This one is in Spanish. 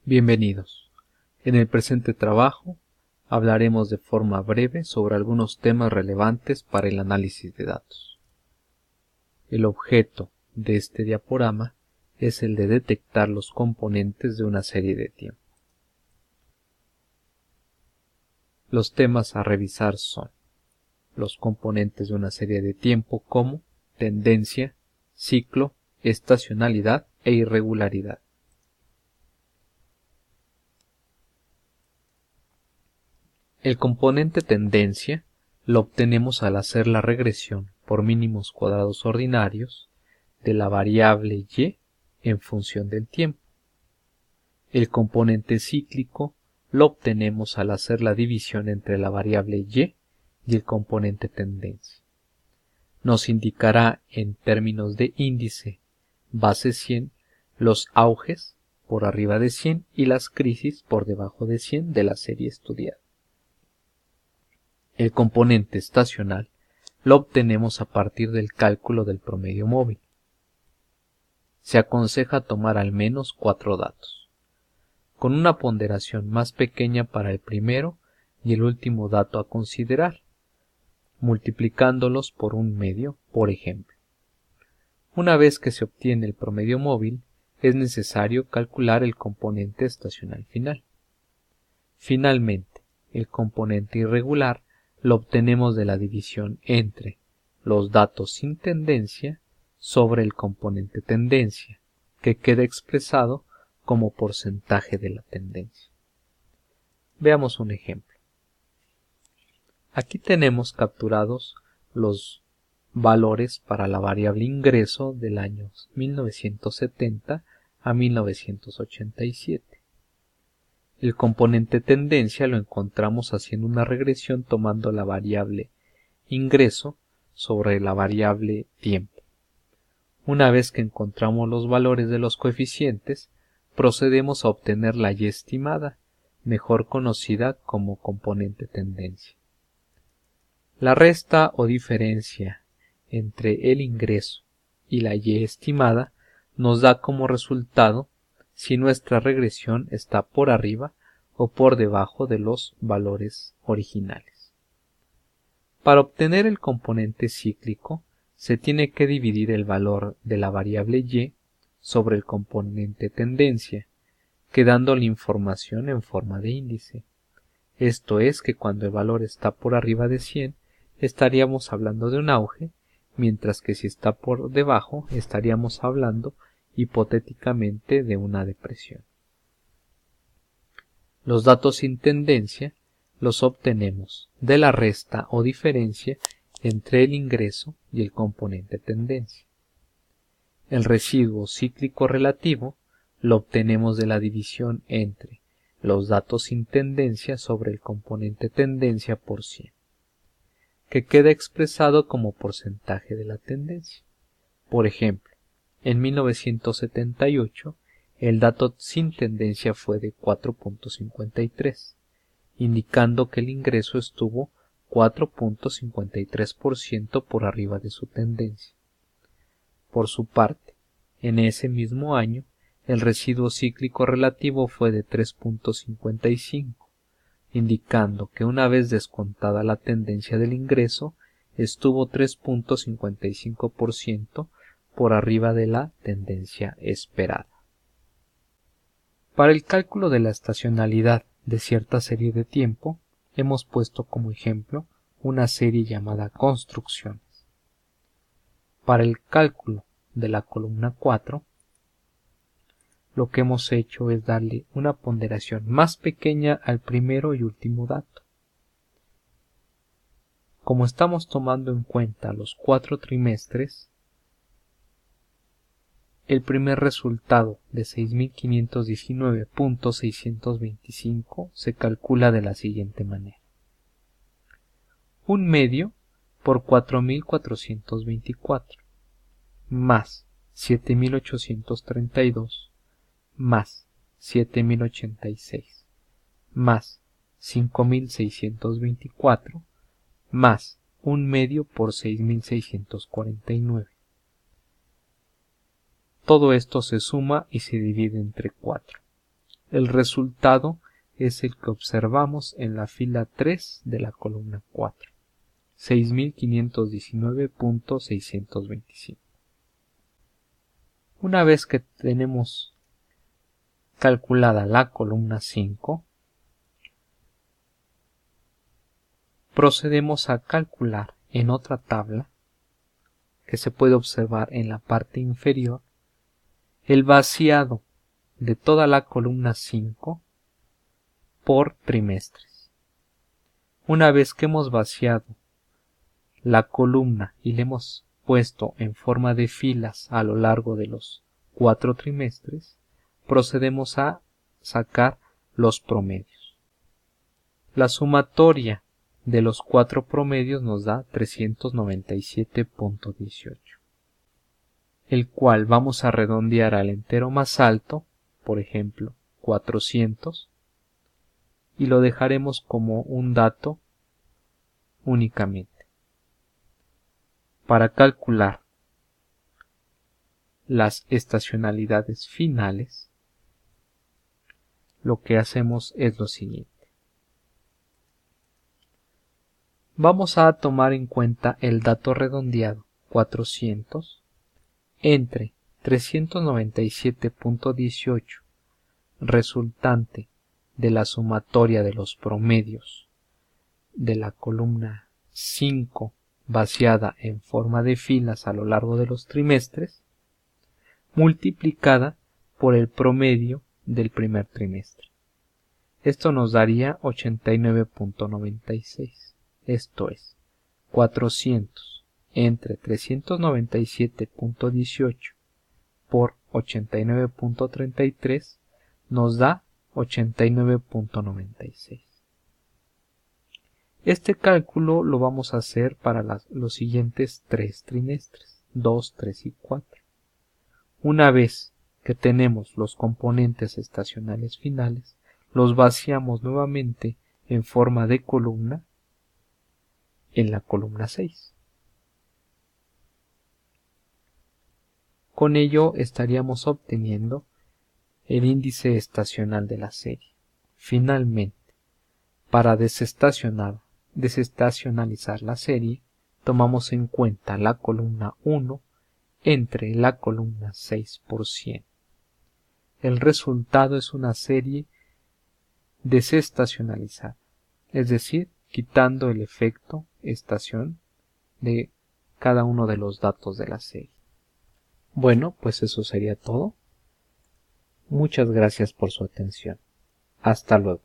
Bienvenidos. En el presente trabajo hablaremos de forma breve sobre algunos temas relevantes para el análisis de datos. El objeto de este diaporama es el de detectar los componentes de una serie de tiempo. Los temas a revisar son los componentes de una serie de tiempo como tendencia, ciclo, estacionalidad e irregularidad. El componente tendencia lo obtenemos al hacer la regresión por mínimos cuadrados ordinarios de la variable y en función del tiempo. El componente cíclico lo obtenemos al hacer la división entre la variable y el componente tendencia. Nos indicará en términos de índice base 100 los auges por arriba de 100 y las crisis por debajo de 100 de la serie estudiada. El componente estacional lo obtenemos a partir del cálculo del promedio móvil. Se aconseja tomar al menos 4 datos, con una ponderación más pequeña para el primero y el último dato a considerar, multiplicándolos por un medio, por ejemplo. Una vez que se obtiene el promedio móvil, es necesario calcular el componente estacional final. Finalmente, el componente irregular lo obtenemos de la división entre los datos sin tendencia sobre el componente tendencia, que queda expresado como porcentaje de la tendencia. Veamos un ejemplo. Aquí tenemos capturados los valores para la variable ingreso del año 1970 a 1987. El componente tendencia lo encontramos haciendo una regresión tomando la variable ingreso sobre la variable tiempo. Una vez que encontramos los valores de los coeficientes, procedemos a obtener la y estimada, mejor conocida como componente tendencia. La resta o diferencia entre el ingreso y la y estimada nos da como resultado si nuestra regresión está por arriba o por debajo de los valores originales. Para obtener el componente cíclico, se tiene que dividir el valor de la variable y sobre el componente tendencia, quedando la información en forma de índice. Esto es que cuando el valor está por arriba de 100, estaríamos hablando de un auge, mientras que si está por debajo, estaríamos hablando hipotéticamente de una depresión. Los datos sin tendencia los obtenemos de la resta o diferencia entre el ingreso y el componente tendencia. El residuo cíclico relativo lo obtenemos de la división entre los datos sin tendencia sobre el componente tendencia por 100, que queda expresado como porcentaje de la tendencia. Por ejemplo, en 1978, el dato sin tendencia fue de 4.53, indicando que el ingreso estuvo 4.53% por arriba de su tendencia. Por su parte, en ese mismo año, el residuo cíclico relativo fue de 3.55, indicando que una vez descontada la tendencia del ingreso, estuvo 3.55% por arriba de la tendencia esperada. Para el cálculo de la estacionalidad de cierta serie de tiempo, hemos puesto como ejemplo una serie llamada construcciones. Para el cálculo de la columna 4, lo que hemos hecho es darle una ponderación más pequeña al primero y último dato. Como estamos tomando en cuenta los 4 trimestres, el primer resultado de 6.519.625 se calcula de la siguiente manera. Un medio por 4.424 más 7.832 más 7.086 más 5.624 más un medio por 6.649. Todo esto se suma y se divide entre 4. El resultado es el que observamos en la fila 3 de la columna 4, 6519.625. Una vez que tenemos calculada la columna 5, procedemos a calcular en otra tabla que se puede observar en la parte inferior el vaciado de toda la columna 5 por trimestres. Una vez que hemos vaciado la columna y le hemos puesto en forma de filas a lo largo de los 4 trimestres, procedemos a sacar los promedios. La sumatoria de los 4 promedios nos da 397.18, el cual vamos a redondear al entero más alto, por ejemplo 400, y lo dejaremos como un dato únicamente. Para calcular las estacionalidades finales, lo que hacemos es lo siguiente. Vamos a tomar en cuenta el dato redondeado 400 entre 397.18 resultante de la sumatoria de los promedios de la columna 5 vaciada en forma de filas a lo largo de los trimestres, multiplicada por el promedio del primer trimestre. Esto nos daría 89.96. Esto es 400 entre 397.18 por 89.33 nos da 89.96. Este cálculo lo vamos a hacer para los siguientes 3 trimestres, 2, 3 y 4. Una vez que tenemos los componentes estacionales finales, los vaciamos nuevamente en forma de columna en la columna 6. Con ello estaríamos obteniendo el índice estacional de la serie. Finalmente, para desestacionalizar la serie, tomamos en cuenta la columna 1 entre la columna 6%. El resultado es una serie desestacionalizada, es decir, quitando el efecto estación de cada uno de los datos de la serie. Bueno, pues eso sería todo. Muchas gracias por su atención. Hasta luego.